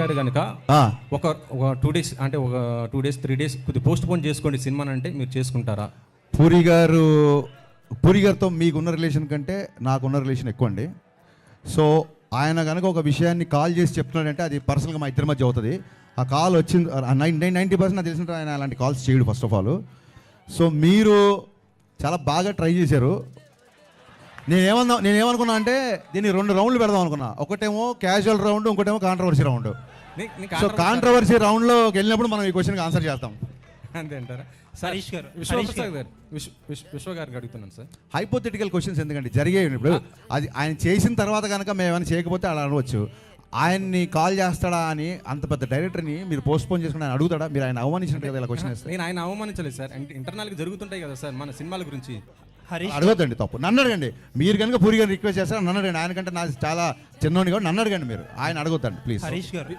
గారు కనుక ఒక ఒక 2 days అంటే ఒక 2 days 3 days కొద్ది పోస్ట్ పోన్ చేసుకోండి సినిమాని అంటే మీరు చేసుకుంటారా? పూరి గారితో మీకున్న రిలేషన్ కంటే నాకున్న రిలేషన్ ఎక్కువ అండి. సో ఆయన కనుక ఒక విషయాన్ని కాల్ చేసి చెప్తున్నాడంటే అది పర్సనల్గా మా ఇద్దరి మధ్య అవుతుంది. ఆ కాల్ వచ్చింది 90% నాకు తెలిసిన ఆయన అలాంటి కాల్స్ చేయడు ఫస్ట్ ఆఫ్ ఆల్. సో మీరు చాలా బాగా ట్రై చేశారు. నేనేమనుకున్నా అంటే దీన్ని 2 రౌండ్లు పెడదాం అనుకున్నా. ఒకటేమో క్యాజువల్ రౌండ్, ఇంకోటేమో కాంట్రవర్సీ రౌండ్. సో కాంట్రవర్సీ రౌండ్లోకి వెళ్ళినప్పుడు మనం ఈ క్వశ్చన్కి ఆన్సర్ చేస్తాం. అంతే అంటారా? విశ్వ గారికి అడుగుతున్నాను సార్. హైపోథెటికల్ క్వశ్చన్స్ ఎందుకండి, జరిగేవి ఇప్పుడు అది ఆయన చేసిన తర్వాత కనుక మేము ఏమైనా చేయకపోతే అలా అనవచ్చు. ఆయన్ని కాల్ చేస్తాడా అని అంత పెద్ద డైరెక్టర్ని మీరు పోస్ట్ పోన్ చేసుకుని ఆయన అడుగుతాడా? మీరు ఆయన అవమానించినట్టు కదా ఇలా క్వశ్చన్ వేస్తారు. నేను ఆయన అవమానించలేదు సార్, ఇంటర్నల్గా జరుగుతుంటాయి కదా సార్ మన సినిమాల గురించి. అడగద్దండి, తప్పు. నన్ను అడగండి. మీరు కనుక పూరి గారిని రిక్వెస్ట్ చేస్తారా నన్ను అడగండి. ఆయన కంటే నాకు చాలా చిన్నోని కాబట్టి నన్ను అడగండి. మీరు ఆయన అడగొద్దండి ప్లీజ్. హరీష్ గారు